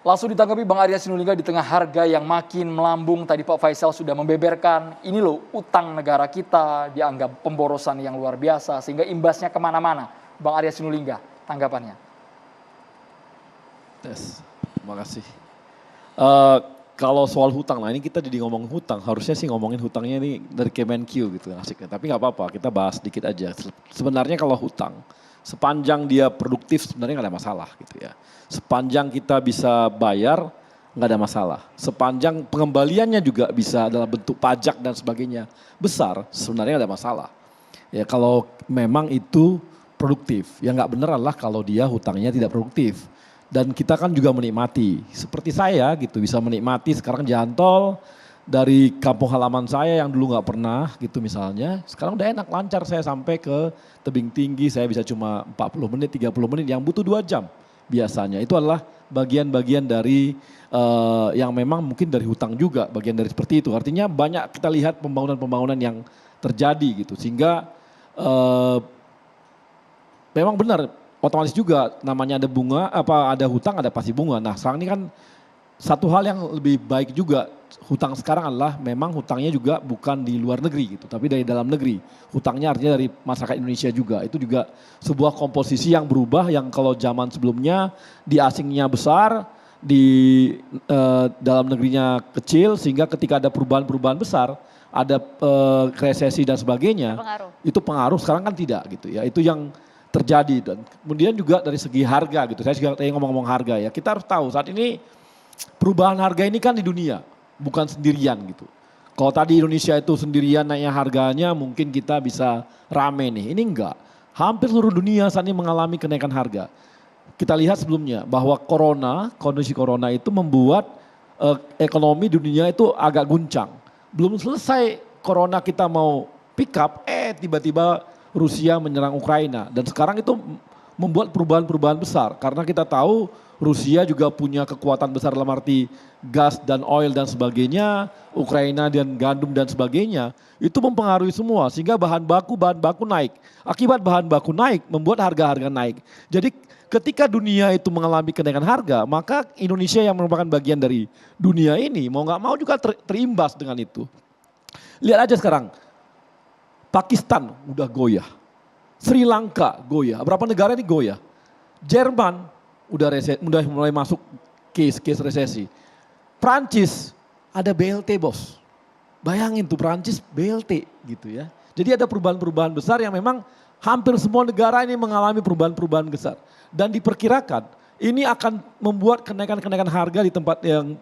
Langsung ditanggapi Bang Arya Sinulinga di tengah harga yang makin melambung. Tadi Pak Faisal sudah membeberkan, ini loh utang negara kita dianggap pemborosan yang luar biasa. Sehingga imbasnya kemana-mana. Bang Arya Sinulinga, tanggapannya. Terima kasih. Kalau soal hutang, nah ini kita jadi ngomong hutang, harusnya sih ngomongin hutangnya ini dari Kemenq gitu asiknya. Tapi nggak apa-apa, kita bahas sedikit aja. Sebenarnya kalau hutang, sepanjang dia produktif sebenarnya nggak ada masalah gitu ya. Sepanjang kita bisa bayar nggak ada masalah. Sepanjang pengembaliannya juga bisa dalam bentuk pajak dan sebagainya besar, sebenarnya nggak ada masalah. Ya kalau memang itu produktif, yang nggak bener adalah kalau dia hutangnya tidak produktif. Dan kita kan juga menikmati, seperti saya gitu bisa menikmati sekarang jalan tol dari kampung halaman saya yang dulu nggak pernah gitu misalnya. Sekarang udah enak lancar saya sampai ke tebing tinggi saya bisa cuma 40 menit, 30 menit yang butuh 2 jam biasanya. Itu adalah bagian-bagian dari yang memang mungkin dari hutang juga bagian dari seperti itu. Artinya banyak kita lihat pembangunan-pembangunan yang terjadi gitu sehingga memang benar. Otomatis juga namanya ada bunga, ada hutang ada pasti bunga. Nah sekarang ini kan satu hal yang lebih baik juga hutang sekarang adalah memang hutangnya juga bukan di luar negeri gitu, tapi dari dalam negeri. Hutangnya artinya dari masyarakat Indonesia juga. Itu juga sebuah komposisi yang berubah yang kalau zaman sebelumnya di asingnya besar, di dalam negerinya kecil sehingga ketika ada perubahan-perubahan besar, ada resesi dan sebagainya, itu pengaruh sekarang kan tidak gitu ya. Itu yang terjadi dan kemudian juga dari segi harga gitu. Saya juga tadi ngomong-ngomong harga ya. Kita harus tahu saat ini perubahan harga ini kan di dunia, bukan sendirian gitu. Kalau tadi Indonesia itu sendirian naiknya harganya mungkin kita bisa rame nih. Ini enggak. Hampir seluruh dunia saat ini mengalami kenaikan harga. Kita lihat sebelumnya bahwa kondisi corona itu membuat ekonomi dunia itu agak guncang. Belum selesai corona kita mau pick up, tiba-tiba Rusia menyerang Ukraina dan sekarang itu membuat perubahan-perubahan besar karena kita tahu Rusia juga punya kekuatan besar dalam arti gas dan oil dan sebagainya, Ukraina dan gandum dan sebagainya itu mempengaruhi semua sehingga bahan baku naik. Akibat bahan baku naik membuat harga-harga naik. Jadi ketika dunia itu mengalami kenaikan harga maka Indonesia yang merupakan bagian dari dunia ini mau nggak mau juga terimbas dengan itu. Lihat aja sekarang. Pakistan udah goyah, Sri Lanka goyah, berapa negara ini goyah. Jerman udah mulai masuk case resesi. Prancis ada BLT bos, bayangin tuh Prancis BLT gitu ya. Jadi ada perubahan-perubahan besar yang memang hampir semua negara ini mengalami perubahan-perubahan besar. Dan diperkirakan ini akan membuat kenaikan-kenaikan harga di tempat yang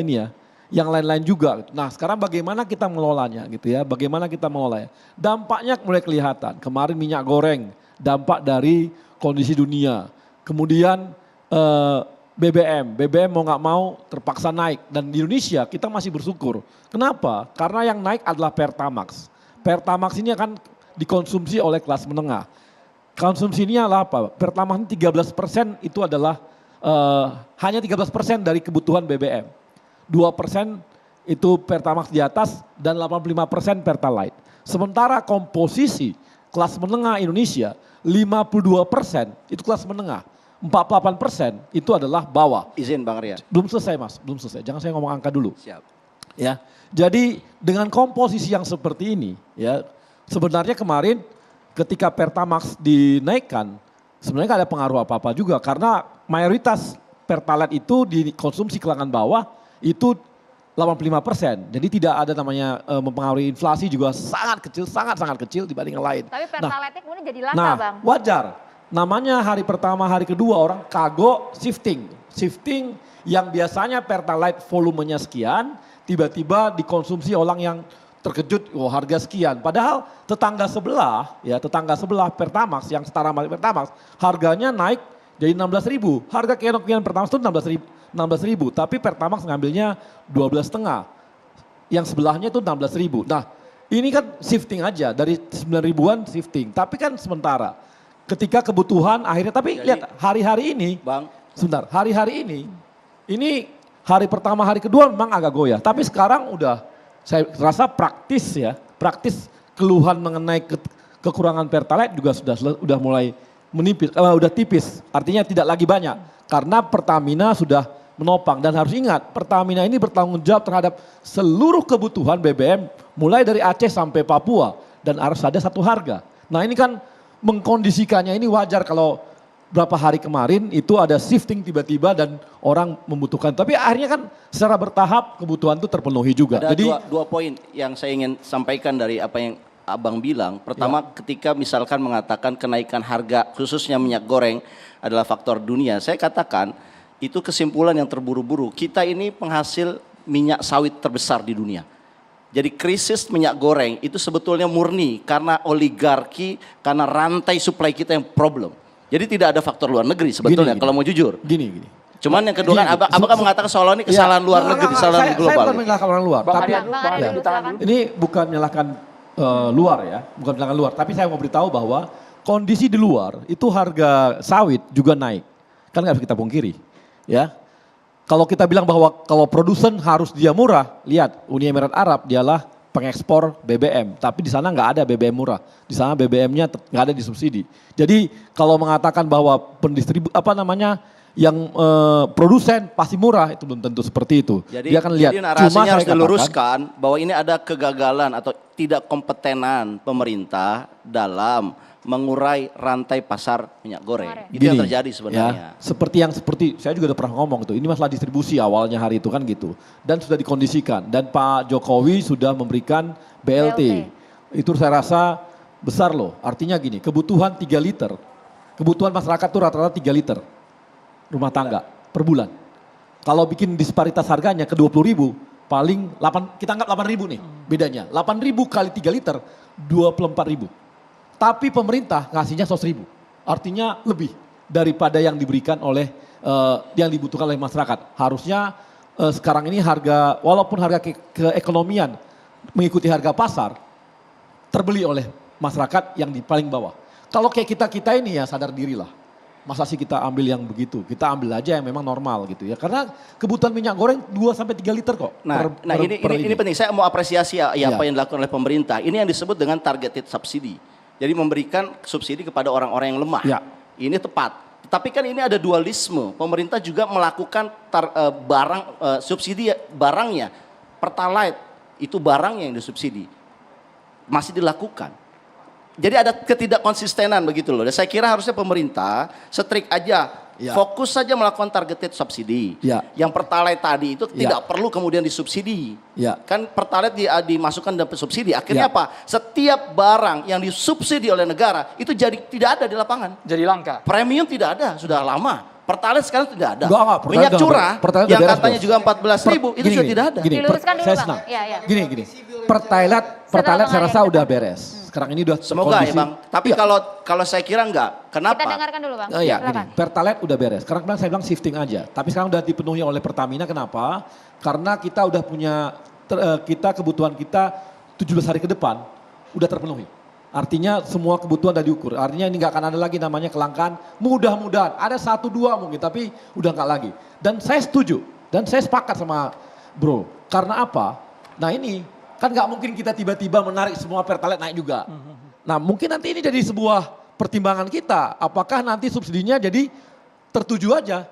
ini ya. Yang lain-lain juga. Nah sekarang bagaimana kita mengelolanya gitu ya, bagaimana kita mengelolanya. Dampaknya mulai kelihatan, kemarin minyak goreng, dampak dari kondisi dunia. Kemudian BBM mau nggak mau terpaksa naik. Dan di Indonesia kita masih bersyukur. Kenapa? Karena yang naik adalah Pertamax. Pertamax ini akan dikonsumsi oleh kelas menengah. Konsumsinya adalah apa? Pertamax ini 13% itu adalah hanya 13% dari kebutuhan BBM. 2% itu Pertamax di atas dan 85% Pertalite. Sementara komposisi kelas menengah Indonesia 52% itu kelas menengah. 48% itu adalah bawah. Izin Bang Arya. Belum selesai Mas, belum selesai. Jangan saya ngomong angka dulu. Siap. Ya. Jadi dengan komposisi yang seperti ini ya sebenarnya kemarin ketika Pertamax dinaikkan sebenarnya nggak ada pengaruh apa-apa juga karena mayoritas Pertalite itu dikonsumsi kalangan bawah itu 85%. Jadi tidak ada namanya mempengaruhi inflasi juga sangat kecil dibanding yang lain. Tapi Pertalite kemudian jadi langka Bang. Wajar. Namanya hari pertama, hari kedua orang kagok shifting. Shifting yang biasanya Pertalite volumenya sekian, tiba-tiba dikonsumsi orang yang terkejut, harga sekian. Padahal tetangga sebelah Pertamax yang setara sama Pertamax, harganya naik jadi 16.000. Harga kenokian Pertamax itu 16.000, tapi Pertamax ngambilnya 12,5. Yang sebelahnya itu 16.000. Nah, ini kan shifting aja dari 9.000-an shifting, tapi kan sementara. Ketika kebutuhan akhirnya, tapi jadi, lihat hari-hari ini, Bang, sebentar, hari-hari ini hari pertama, hari kedua memang agak goyah, tapi sekarang udah saya rasa praktis keluhan mengenai kekurangan Pertalite juga sudah mulai menipis, udah tipis, artinya tidak lagi banyak karena Pertamina sudah menopang. Dan harus ingat, Pertamina ini bertanggung jawab terhadap seluruh kebutuhan BBM mulai dari Aceh sampai Papua. Dan harus ada satu harga. Nah ini kan mengkondisikannya ini wajar kalau berapa hari kemarin itu ada shifting tiba-tiba dan orang membutuhkan. Tapi akhirnya kan secara bertahap kebutuhan itu terpenuhi juga. Ada Jadi dua poin yang saya ingin sampaikan dari apa yang Abang bilang. Pertama, ketika misalkan mengatakan kenaikan harga khususnya minyak goreng adalah faktor dunia. Saya katakan itu kesimpulan yang terburu-buru. Kita ini penghasil minyak sawit terbesar di dunia. Jadi krisis minyak goreng itu sebetulnya murni karena oligarki, karena rantai supply kita yang problem. Jadi tidak ada faktor luar negeri sebetulnya kalau mau jujur. Gini. Cuman yang kedua kan abang kan mengatakan seolah ini kesalahan luar negeri, kesalahan global. Saya bukan menyalahkan orang luar. Bang Tapi Arya dulu, Bang Arya dulu, tahan dulu. ini bukan menyalahkan luar ya, bukan menyalahkan luar. Tapi saya mau beritahu bahwa kondisi di luar itu harga sawit juga naik. Kan nggak bisa kita pungkiri, ya. Kalau kita bilang bahwa kalau produsen harus dia murah, lihat Uni Emirat Arab dialah pengekspor BBM, tapi di sana nggak ada BBM murah, di sana BBM-nya nggak ada disubsidi. Jadi kalau mengatakan bahwa yang produsen pasti murah itu belum tentu seperti itu. Jadi, dia akan lihat. jadi narasinya Cuma harus saya diluruskan bahwa ini ada kegagalan atau tidak kompetenan pemerintah dalam mengurai rantai pasar minyak goreng. Itu yang terjadi sebenarnya. Ya, seperti saya juga udah pernah ngomong tuh, ini masalah distribusi awalnya hari itu kan gitu. Dan sudah dikondisikan dan Pak Jokowi sudah memberikan BLT. Itu saya rasa besar loh. Artinya gini, kebutuhan 3 liter. Kebutuhan masyarakat tuh rata-rata 3 liter rumah tangga per bulan. Kalau bikin disparitas harganya ke 20.000, paling 8, kita anggap 8.000 nih bedanya. 8.000 kali 3 liter 24.000. Tapi pemerintah ngasihnya 100.000. Artinya lebih daripada yang diberikan oleh yang dibutuhkan oleh masyarakat. Harusnya sekarang ini harga, walaupun harga keekonomian mengikuti harga pasar, terbeli oleh masyarakat yang di paling bawah. Kalau kayak kita ini ya sadar diri lah. Masa sih kita ambil yang begitu? Kita ambil aja yang memang normal gitu ya. Karena kebutuhan minyak goreng 2-3 liter kok. Ini penting. Saya mau apresiasi apa yang dilakukan oleh pemerintah. Ini yang disebut dengan targeted subsidi. Jadi memberikan subsidi kepada orang-orang yang lemah. Ya. Ini tepat. Tapi kan ini ada dualisme. Pemerintah juga melakukan subsidi barangnya. Pertalite itu barangnya yang disubsidi. Masih dilakukan. Jadi ada ketidakkonsistenan begitu loh. Dan saya kira harusnya pemerintah strik aja. Fokus saja melakukan targeted subsidi. Yang Pertalite tadi itu tidak perlu kemudian disubsidi. Kan Pertalite dimasukkan dalam subsidi. Akhirnya apa? Setiap barang yang disubsidi oleh negara itu jadi tidak ada di lapangan. Jadi langka. Premium tidak ada, sudah lama. Pertalite sekarang tidak ada. Enggak, minyak curah yang katanya juga 14.000 itu sudah tidak ada. Diluruskan dulu, saya Bang. senang. Ya. Gini. Pertalite saya rasa udah beres. Sekarang ini udah semoga ya Bang. Tapi kalau saya kira enggak. Kenapa? Kita dengarkan dulu Bang. Gini, Pertalite udah beres. Sekarang saya bilang shifting aja. Tapi sekarang udah dipenuhi oleh Pertamina. Kenapa? Karena kita udah punya kebutuhan kita 17 hari ke depan udah terpenuhi. Artinya semua kebutuhan udah diukur. Artinya ini nggak akan ada lagi namanya kelangkaan. Mudah-mudahan ada 1-2 mungkin, tapi udah nggak lagi. Dan saya setuju dan saya sepakat sama Bro. Karena apa? Nah ini kan nggak mungkin kita tiba-tiba menarik semua Pertalite naik juga. Nah mungkin nanti ini jadi sebuah pertimbangan kita. Apakah nanti subsidinya jadi tertuju aja,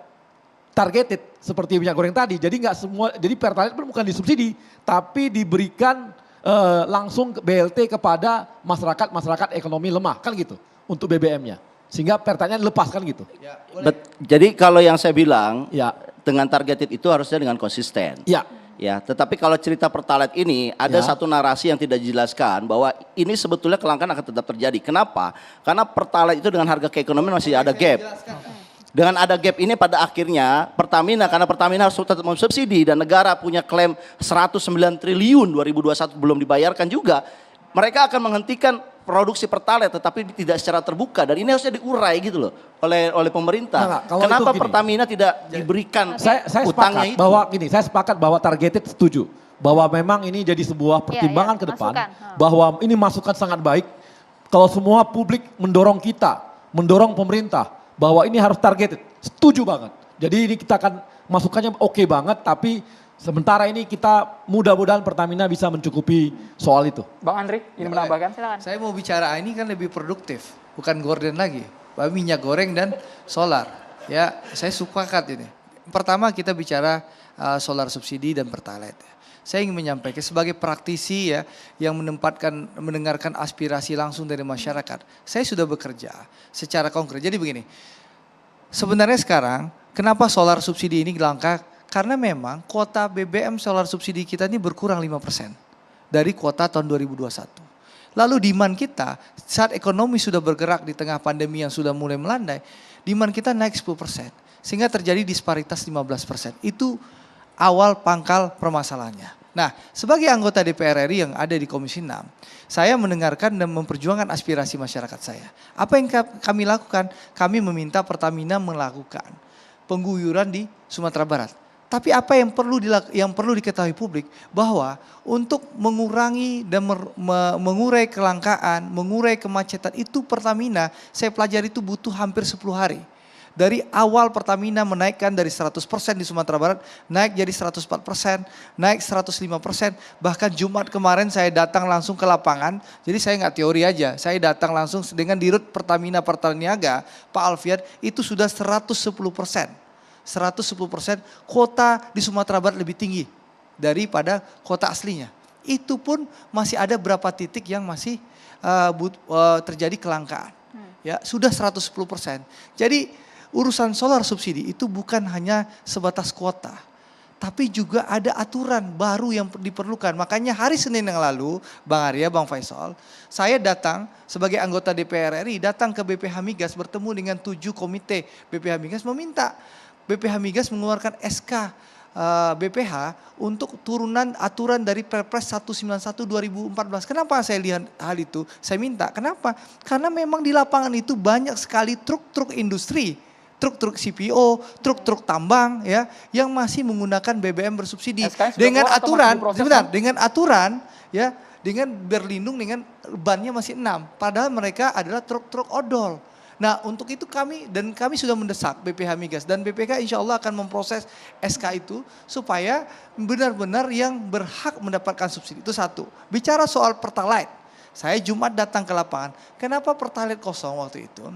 targeted seperti minyak goreng tadi. Jadi nggak semua, jadi Pertalite bukan disubsidi, tapi diberikan langsung BLT kepada masyarakat ekonomi lemah kan gitu untuk BBM-nya, sehingga Pertalite lepaskan gitu. Jadi kalau yang saya bilang dengan targeted itu harusnya dengan konsisten. Ya, tetapi kalau cerita Pertalite ini ada satu narasi yang tidak dijelaskan bahwa ini sebetulnya kelangkaan akan tetap terjadi. Kenapa? Karena Pertalite itu dengan harga keekonomian masih ada gap. Dengan ada gap ini pada akhirnya Pertamina, karena Pertamina harus tetap mensubsidi dan negara punya klaim 109 triliun 2021 belum dibayarkan juga, mereka akan menghentikan produksi Pertalite tetapi tidak secara terbuka dan ini harusnya diurai gitu loh oleh pemerintah. Kenapa Pertamina tidak diberikan utangnya itu? Saya sepakat bahwa targeted setuju. Bahwa memang ini jadi sebuah pertimbangan ke depan. Bahwa ini masukan sangat baik. Kalau semua publik mendorong kita, mendorong pemerintah bahwa ini harus targeted, setuju banget. Jadi ini kita akan masukannya oke banget, tapi sementara ini kita mudah-mudahan Pertamina bisa mencukupi soal itu. Bang Andri, ini menambahkan? Silakan. Saya mau bicara ini kan lebih produktif, bukan gorden lagi. Minyak goreng dan solar. Ya, saya sepakat ini. pertama kita bicara solar subsidi dan pertalite. Saya ingin menyampaikan sebagai praktisi ya yang mendengarkan aspirasi langsung dari masyarakat. Saya sudah bekerja secara konkret. Jadi begini, sebenarnya sekarang kenapa solar subsidi ini langka? Karena memang kuota BBM solar subsidi kita ini berkurang 5% dari kuota tahun 2021. Lalu demand kita saat ekonomi sudah bergerak di tengah pandemi yang sudah mulai melandai, demand kita naik 10%. Sehingga terjadi disparitas 15%. Itu awal pangkal permasalahannya. Nah, sebagai anggota DPR RI yang ada di Komisi 6, saya mendengarkan dan memperjuangkan aspirasi masyarakat saya. Apa yang kami lakukan? Kami meminta Pertamina melakukan pengguyuran di Sumatera Barat. Tapi apa yang perlu diketahui publik bahwa untuk mengurangi dan mengurai kelangkaan, mengurai kemacetan itu Pertamina, saya pelajari itu butuh hampir 10 hari. Dari awal Pertamina menaikkan dari 100% di Sumatera Barat, naik jadi 104%, naik 105%. Bahkan Jumat kemarin saya datang langsung ke lapangan, jadi saya nggak teori aja. Saya datang langsung dengan Dirut Pertamina Pertaniaga, Pak Alfian, itu sudah 110%. 110% kuota di Sumatera Barat lebih tinggi daripada kuota aslinya. Itu pun masih ada berapa titik yang masih terjadi kelangkaan. Ya, sudah 110%. Jadi urusan solar subsidi itu bukan hanya sebatas kuota, tapi juga ada aturan baru yang diperlukan. Makanya hari Senin yang lalu, Bang Arya, Bang Faisal, saya datang sebagai anggota DPR RI, datang ke BPH Migas bertemu dengan 7 komite BPH Migas meminta BPH Migas mengeluarkan SK BPH untuk turunan aturan dari Perpres 191 2014. Kenapa saya lihat hal itu? Saya minta, kenapa? Karena memang di lapangan itu banyak sekali truk-truk industri, truk-truk CPO, truk-truk tambang ya yang masih menggunakan BBM bersubsidi dengan aturan, sebentar, dengan aturan ya, dengan berlindung dengan bannya masih 6, padahal mereka adalah truk-truk odol. Nah, untuk itu kami sudah mendesak BPH Migas dan BPK insya Allah akan memproses SK itu supaya benar-benar yang berhak mendapatkan subsidi. Itu satu. Bicara soal pertalite, saya Jumat datang ke lapangan. Kenapa pertalite kosong waktu itu?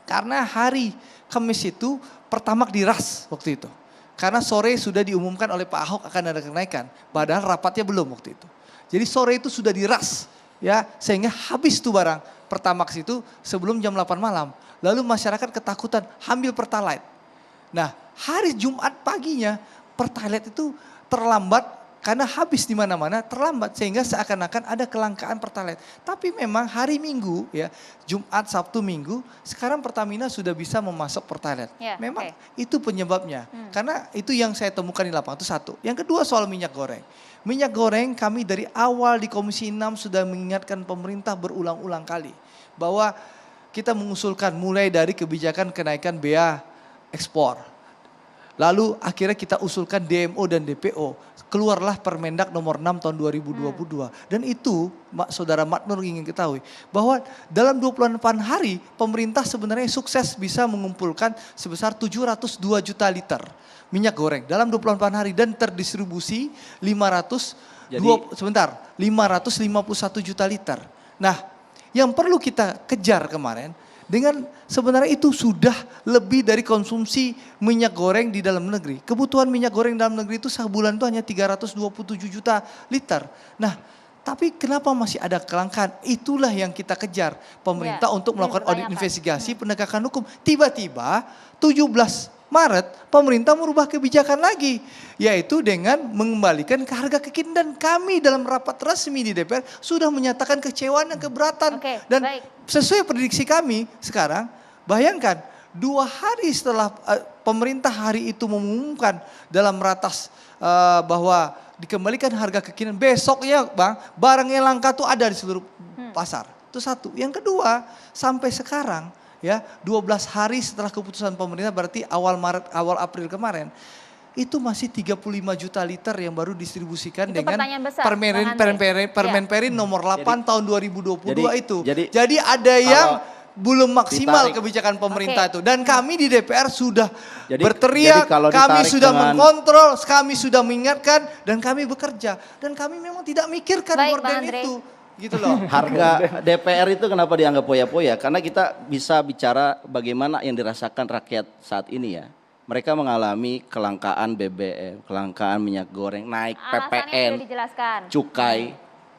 Karena hari Kamis itu Pertamax diras waktu itu. Karena sore sudah diumumkan oleh Pak Ahok akan ada kenaikan, padahal rapatnya belum waktu itu. Jadi sore itu sudah diras, ya sehingga habis tuh barang Pertamax itu sebelum jam 8 malam. Lalu masyarakat ketakutan ambil pertalite. Nah, hari Jumat paginya pertalite itu terlambat karena habis di mana-mana, terlambat sehingga seakan-akan ada kelangkaan pertalite. Tapi memang hari Minggu ya, Jumat, Sabtu, Minggu, sekarang Pertamina sudah bisa memasok pertalite. Ya, memang itu penyebabnya. Karena itu yang saya temukan di lapangan, itu satu. Yang kedua soal minyak goreng. Minyak goreng kami dari awal di Komisi 6 sudah mengingatkan pemerintah berulang-ulang kali bahwa kita mengusulkan mulai dari kebijakan kenaikan bea ekspor. Lalu akhirnya kita usulkan DMO dan DPO. Keluarlah Permendak nomor 6 tahun 2022. Dan itu Saudara Maknur ingin ketahui bahwa dalam 28 hari pemerintah sebenarnya sukses bisa mengumpulkan sebesar 702 juta liter minyak goreng dalam 28 hari dan terdistribusi 551 juta liter. Nah, yang perlu kita kejar kemarin dengan sebenarnya itu sudah lebih dari konsumsi minyak goreng di dalam negeri. Kebutuhan minyak goreng dalam negeri itu sebulan itu hanya 327 juta liter. Nah, tapi kenapa masih ada kelangkaan? Itulah yang kita kejar pemerintah untuk melakukan audit investigasi penegakan hukum. Tiba-tiba 17 Maret pemerintah merubah kebijakan lagi, yaitu dengan mengembalikan ke harga kekinian. Dan kami dalam rapat resmi di DPR sudah menyatakan kecewaan dan keberatan. Dan sesuai prediksi kami sekarang, bayangkan 2 hari setelah pemerintah hari itu mengumumkan dalam ratas bahwa dikembalikan harga kekinian, besoknya Bang, barang yang langka tuh ada di seluruh pasar. Itu satu. Yang kedua, sampai sekarang ya 12 hari setelah keputusan pemerintah berarti awal April kemarin itu masih 35 juta liter yang baru distribusikan itu dengan Permen Perin nomor 8 tahun 2022 itu. Jadi ada yang belum maksimal kebijakan pemerintah itu. Dan kami di DPR sudah berteriak, kami sudah mengkontrol, kami sudah mengingatkan dan kami bekerja. Dan kami memang tidak mikirkan gorden itu. Gitu loh. Harga DPR itu kenapa dianggap poya-poya? Karena kita bisa bicara bagaimana yang dirasakan rakyat saat ini ya. mereka mengalami kelangkaan BBM, kelangkaan minyak goreng, naik Alasannya PPN, sudah dijelaskan. cukai.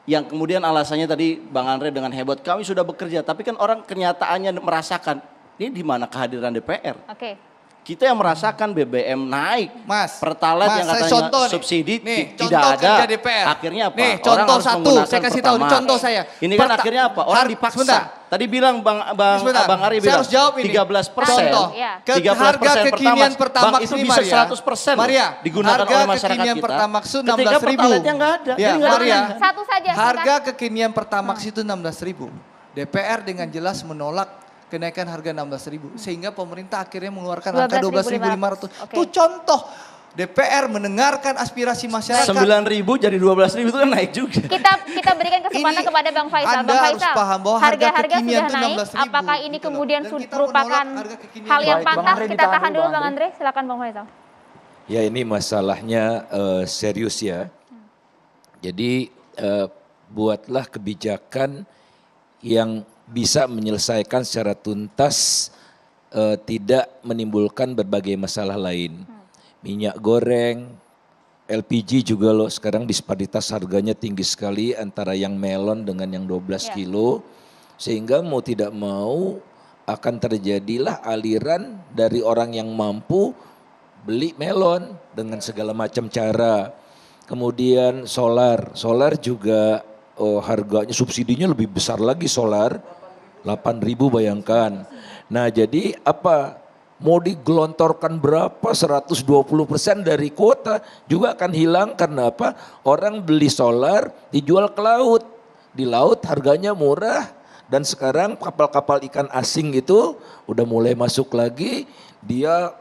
Yang kemudian alasannya tadi Bang Andre dengan hebat, kami sudah bekerja, tapi kan orang kenyataannya merasakan, ini di mana kehadiran DPR? Oke. Kita yang merasakan BBM naik, Mas, Pertalite yang saya katanya contoh nih. subsidi Nih, tidak contoh ada. kerja DPR. Akhirnya apa? Nih, Orang contoh harus satu, menggunakan saya kasih tahu, ini Pertamax. contoh saya. Ini kan akhirnya apa? Orang dipaksa. Sebentar. Tadi bilang Sebentar, Bang Ari saya bilang harus jawab ini. 13%. Contoh, ya. 13% Harga kekinian Pertamax Bang, itu ini, bisa Maria. 100% Maria, digunakan harga oleh masyarakat kekinian kita. Pertamax itu Ketika 16.000. Pertalite-nya nggak ada. Ya, Jadi nggak ada Maria. pilihan. Satu saja. Harga kekinian Pertamax itu 16.000. DPR dengan jelas menolak kenaikan harga 16.000 sehingga pemerintah akhirnya mengeluarkan angka 12.500. Oke. Itu contoh DPR mendengarkan aspirasi masyarakat. 9.000 jadi 12.000 itu kan naik juga. Kita berikan kesempatan Ini kepada Bang Faisal. Anda Bang harus Faisal, paham bahwa harga harga-harga kekinian sudah itu naik. 16.000 Apakah ini gitu loh. kemudian Dan kita merupakan menolak harga kekinian. hal yang Baik, Bang pantas? Andre Kita ditahan tahan dulu, dulu Bang Bang Andre. Silakan Bang Faisal. Ya ini masalahnya serius ya. Jadi buatlah kebijakan yang bisa menyelesaikan secara tuntas, tidak menimbulkan berbagai masalah lain. Minyak goreng, LPG juga loh sekarang disparitas harganya tinggi sekali antara yang melon dengan yang 12 kilo. Sehingga mau tidak mau akan terjadilah aliran dari orang yang mampu beli melon dengan segala macam cara. Kemudian solar juga harganya subsidinya lebih besar lagi solar, 8.000 bayangkan. Nah jadi apa, mau digelontorkan berapa 120% dari kuota juga akan hilang karena apa, orang beli solar dijual ke laut. Di laut harganya murah dan sekarang kapal-kapal ikan asing itu udah mulai masuk lagi, dia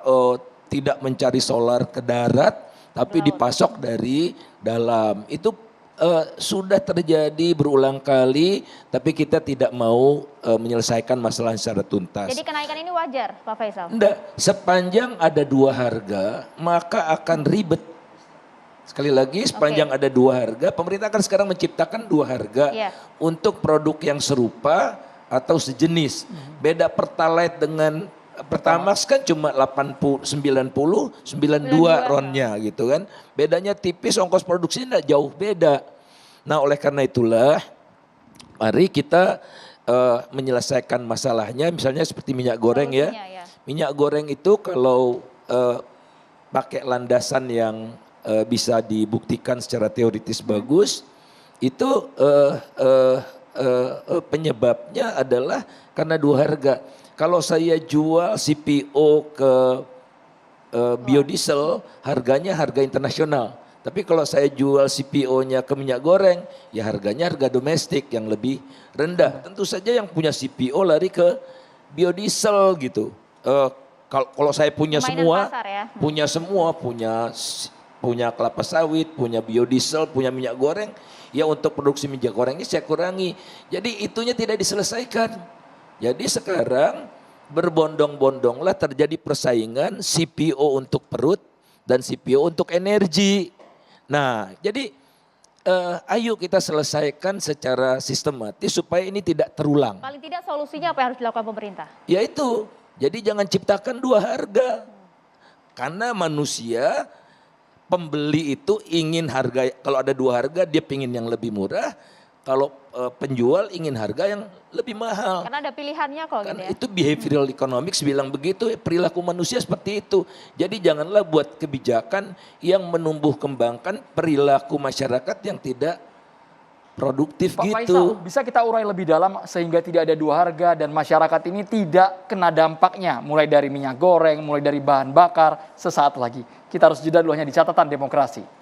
tidak mencari solar ke darat tapi dipasok dari dalam. Itu sudah terjadi berulang kali, tapi kita tidak mau menyelesaikan masalah secara tuntas. Jadi kenaikan ini wajar Pak Faisal? Enggak, sepanjang ada dua harga maka akan ribet. Sekali lagi sepanjang ada dua harga, pemerintah kan sekarang menciptakan dua harga untuk produk yang serupa atau sejenis. Beda Pertalite dengan Pertamax kan cuma 92 ronnya gitu kan. Bedanya tipis, ongkos produksinya enggak jauh beda. Nah oleh karena itulah mari kita menyelesaikan masalahnya, misalnya seperti minyak goreng ya. Minyak goreng itu kalau pakai landasan yang bisa dibuktikan secara teoritis bagus, itu penyebabnya adalah karena dua harga. Kalau saya jual CPO ke biodiesel, harganya harga internasional. Tapi kalau saya jual CPO-nya ke minyak goreng, ya harganya harga domestik yang lebih rendah. Tentu saja yang punya CPO lari ke biodiesel gitu. Kalau saya punya semua, punya kelapa sawit, punya biodiesel, punya minyak goreng, ya untuk produksi minyak gorengnya saya kurangi. Jadi itunya tidak diselesaikan. Jadi sekarang berbondong-bondonglah terjadi persaingan CPO untuk perut dan CPO untuk energi. Nah jadi ayo kita selesaikan secara sistematis supaya ini tidak terulang. Paling tidak solusinya apa yang harus dilakukan pemerintah? Yaitu, jadi jangan ciptakan dua harga. Karena manusia, pembeli itu ingin harga, kalau ada dua harga dia ingin yang lebih murah. Kalau penjual ingin harga yang lebih mahal. Karena ada pilihannya kok Kan gitu ya. itu behavioral economics bilang begitu, perilaku manusia seperti itu. Jadi janganlah buat kebijakan yang menumbuh kembangkan perilaku masyarakat yang tidak produktif Pak gitu. Faisal, bisa kita urai lebih dalam sehingga tidak ada dua harga dan masyarakat ini tidak kena dampaknya. Mulai dari minyak goreng, mulai dari bahan bakar, sesaat lagi. Kita harus jeda dulu hanya di catatan demokrasi.